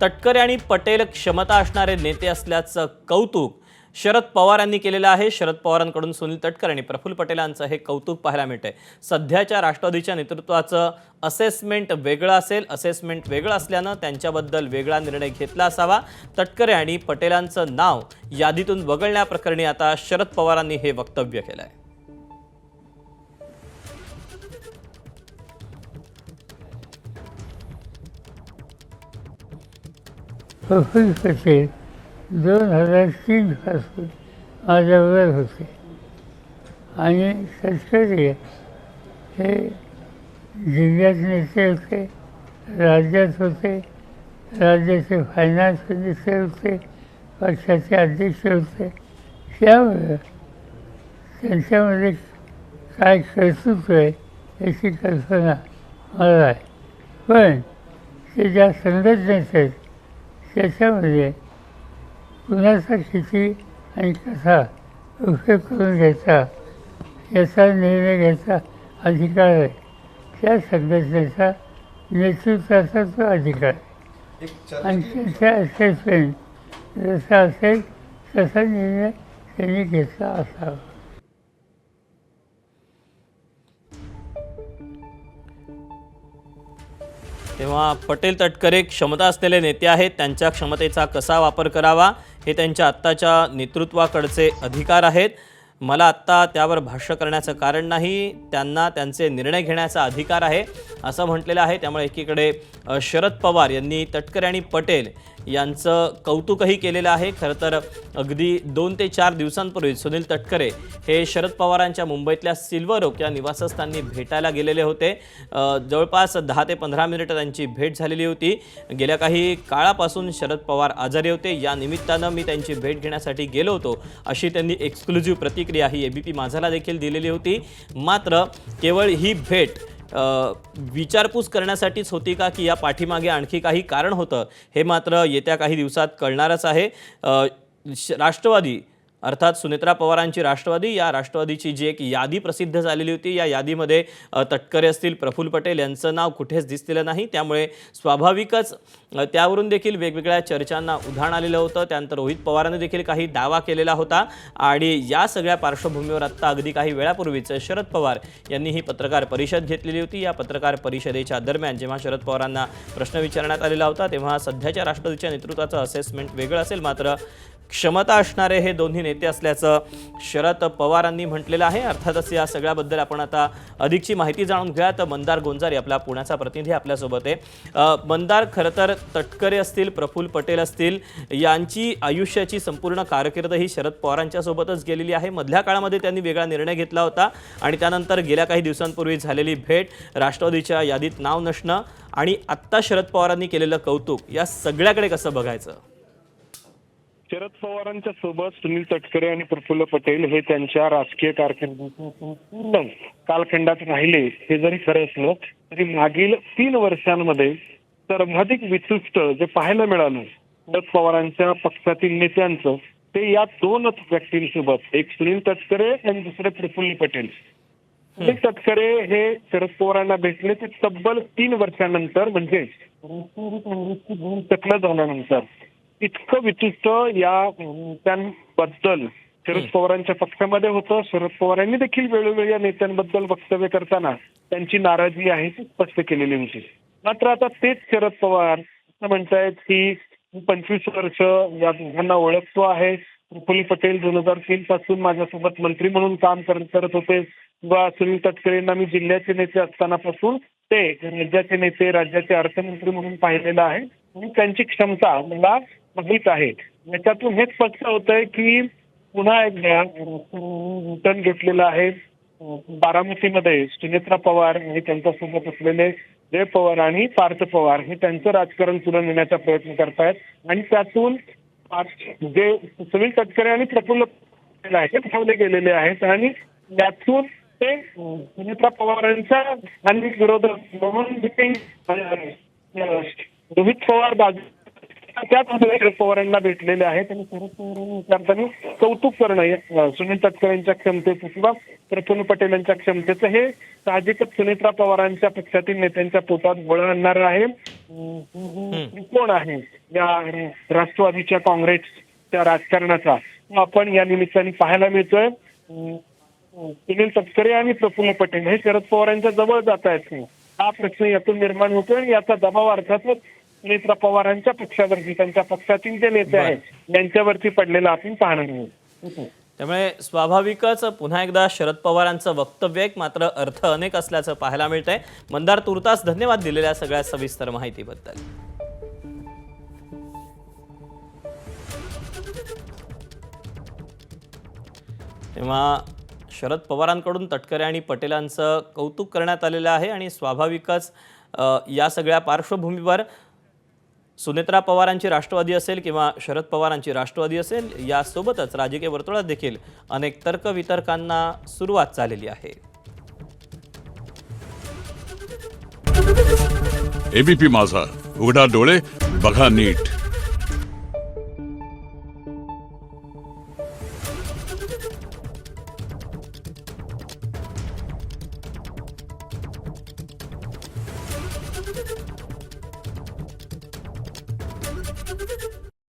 तटकरे आणि पटेल क्षमता असणारे नेते असल्याचं कौतुक शरद पवार यांनी केलेलं आहे। शरद पवारांकडून सुनील तटकरे आणि प्रफुल्ल पटेल यांचं हे कौतुक पाहायला मिळतंय। सध्याच्या राष्ट्रवादीच्या नेतृत्वाचं असेसमेंट वेगळं असेल, असेसमेंट वेगळं असल्यानं त्यांच्याबद्दल वेगळा निर्णय घेतला असावा। तटकरे आणि पटेलांचं नाव यादीतून वगळण्याप्रकरणी आता शरद पवारांनी हे वक्तव्य केलंय। प्रफुल्ल पटेल 2003 पासून माझ्याबरोबर होते आणि तटकरे हे जिल्ह्यात नेते होते, राज्यात होते, राज्याचे फायनान्स मिनिस्टर होते, पक्षाचे अध्यक्ष होते। त्यामुळे त्यांच्यामध्ये काय कर्तृत्व आहे याची कल्पना मला आहे। पण ते ज्या संघटनेत आहेत त्याच्यामध्ये कुणाचा किती आणि कसा उपयोग करून घ्यायचा याचा निर्णय घ्यायचा अधिकार आहे। त्या संघटनेचा नेतृत्वाचा तो अधिकार आहे आणि त्याच्या असेसमेंट जसा असेल तसा निर्णय त्यांनी घेतला असावा। तेव्हा पटेल तटकरे क्षमता असलेले नेते आहेत, त्यांच्या क्षमतेचा कसा वापर करावा हे त्यांच्या आत्ताच्या नेतृत्वाकडचे अधिकार आहेत। मला आत्ता त्यावर भाष्य करण्याचं कारण नाही, त्यांना त्यांचे निर्णय घेण्याचा अधिकार आहे असं म्हटलेलं आहे। त्यामुळे एकीकडे शरद पवार यांनी तटकरे आणि पटेल यांचं कौतुकही केलेलं आहे। खरं तर अगदी 2 ते 4 दिवसांपूर्वी सुनील तटकरे हे शरद पवारांच्या मुंबईतल्या सिल्वर ओक या निवासस्थानी भेटायला गेलेले होते। जवळपास 10 ते 15 मिनिटं त्यांची भेट झालेली होती। गेल्या काही काळापासून शरद पवार आजारी होते, या निमित्तानं मी त्यांची भेट घेण्यासाठी गेलो होतो अशी त्यांनी एक्सक्लुझिव्ह प्रतिक्रिया ही एबीपी माझाला देखील दिलेली होती। मात्र केवळ ही भेट विचारपूस करण्यासाठीच होती का की या पाठीमागे आणखी काही कारण होतं हे मात्र येत्या काही दिवसात कळणारच आहे। राष्ट्रवादी अर्थात सुनेत्रा पवारांची राष्ट्रवादी, या राष्ट्रवादीची जी एक यादी प्रसिद्ध झालेली होती, या यादीमध्ये तटकरे असतील, प्रफुल्ल पटेल यांचं नाव कुठेच दिसलेलं नाही। त्यामुळे स्वाभाविकच त्यावरून देखील वेगवेगळ्या चर्चांना उधाण आलेलं होतं। त्यानंतर रोहित पवारांनी देखील काही दावा केलेला होता आणि या सगळ्या पार्श्वभूमीवर आत्ता अगदी काही वेळापूर्वीच शरद पवार यांनी ही पत्रकार परिषद घेतलेली होती। या पत्रकार परिषदेच्या दरम्यान जेव्हा शरद पवारांना प्रश्न विचारण्यात आलेला होता तेव्हा सध्याच्या राष्ट्रवादीच्या नेतृत्वाचं असेसमेंट वेगळं असेल, मात्र क्षमता असणारे हे दोन्ही नेते असल्याचं शरद पवारांनी म्हटलेलं आहे। अर्थातच या सगळ्याबद्दल आपण आता अधिकची माहिती जाणून घेऊया। तर मंदार गोंजारी आपला पुण्याचा प्रतिनिधी आपल्यासोबत आहे। मंदार, खरं तर तटकरे असतील, प्रफुल्ल पटेल असतील, यांची आयुष्याची संपूर्ण कारकीर्द ही शरद पवारांच्या सोबतच गेलेली आहे। मधल्या काळामध्ये त्यांनी वेगळा निर्णय घेतला होता आणि त्यानंतर गेल्या काही दिवसांपूर्वी झालेली भेट, राष्ट्रवादीच्या यादीत नाव नसणं आणि आत्ता शरद पवारांनी केलेलं कौतुक, या सगळ्याकडे कसं बघायचं? शरद पवारांच्या सोबत सुनील तटकरे आणि प्रफुल्ल पटेल हे त्यांच्या राजकीय कारकिर्दीच्या संपूर्ण कालखंडात राहिले हे जरी खरं असलं तरी मागील 3 वर्षांमध्ये सर्वाधिक विशिष्ट जे पाहायला मिळालं शरद पवारांच्या पक्षातील नेत्यांचं ते या 2च व्यक्तींसोबत, एक सुनील तटकरे आणि दुसरे प्रफुल्ल पटेल। सुनील तटकरे हे शरद पवारांना भेटले ते तब्बल 3 वर्षांनंतर, म्हणजे राष्ट्रवादी काँग्रेसची 2 टकलं झाल्यानंतर। इतकं विशिष्ट या नेत्यांबद्दल शरद पवारांच्या पक्षामध्ये होतं। शरद पवारांनी देखील वेळोवेळी या नेत्यांबद्दल वक्तव्य करताना त्यांची नाराजी आहे ती स्पष्ट केलेली होती। मात्र आता तेच शरद पवार असं म्हणतायत की 25 वर्ष या दोघांना ओळखतो आहे। प्रफुल्ल पटेल 2003 पासून माझ्यासोबत मंत्री म्हणून काम करत होते, व सुनील तटकरेंना मी जिल्ह्याचे नेते असतानापासून ते राज्याचे नेते, राज्याचे अर्थमंत्री म्हणून पाहिलेलं आहे आणि त्यांची क्षमता मला माहीत आहे। याच्यातून हे स्पष्ट होतंय की पुन्हा एकदा रिटर्न घेतलेलं आहे। बारामतीमध्ये सुनेत्रा पवार आणि त्यांच्यासोबत असलेले जय पवार आणि पार्थ पवार हे त्यांचं राजकारण पुढे नेण्याचा प्रयत्न करतायत आणि त्यातून जे सुनील तटकरे आणि प्रफुल्ल पटेल आहेत ते ठेवले गेलेले आहेत आणि यातून ते सुनेत्रा पवारांच्या आणि विरोधात म्हणून रोहित पवार बाजू त्याच शरद पवारांना भेटलेले आहेत आणि शरद पवारांनी विचारताना कौतुक करणं सुनील तटकरे यांच्या क्षमतेचं किंवा प्रफुल्ल पटेल यांच्या क्षमतेचं हे साहजिकच सुनेत्रा पवारांच्या पक्षातील नेत्यांच्या पोटात गोळा आणणारं आहे. कोण आहे या राष्ट्रवादीच्या काँग्रेसच्या राजकारणाचा आपण या निमित्ताने पाहायला मिळतोय. सुनील तटकरे आणि प्रफुल्ल पटेल हे शरद पवारांच्या जवळ जात आहेत. हा प्रश्न यातून निर्माण होतोय आणि याचा दबाव अर्थातच सुनेत्रा पवारांच्या पक्षावरती त्यांच्या पक्षातील जे नेते आहेत यांच्यावरती पडलेला आपण पाहणार आहोत. त्यामुळे स्वाभाविकच पुन्हा एकदा शरद पवारांचं वक्तव्य एक मात्र अर्थ अनेक असल्याचं पाहायला मिळतंय. मंदार, तुर्तास धन्यवाद दिलेल्या सगळ्या सविस्तर माहितीबद्दल. तेव्हा शरद पवारांकडून तटकरे आणि पटेलांचं कौतुक करण्यात आलेलं आहे आणि स्वाभाविकच या सगळ्या पार्श्वभूमीवर सुनेत्रा पवारांची राष्ट्रवादी असेल किंवा शरद पवारांची राष्ट्रवादी असेल यासोबतच राजकीय वर्तुळात देखील अनेक तर्कवितर्कांना सुरुवात झालेली आहे. एबीपी माझा, उघडा डोळे बघा नीट.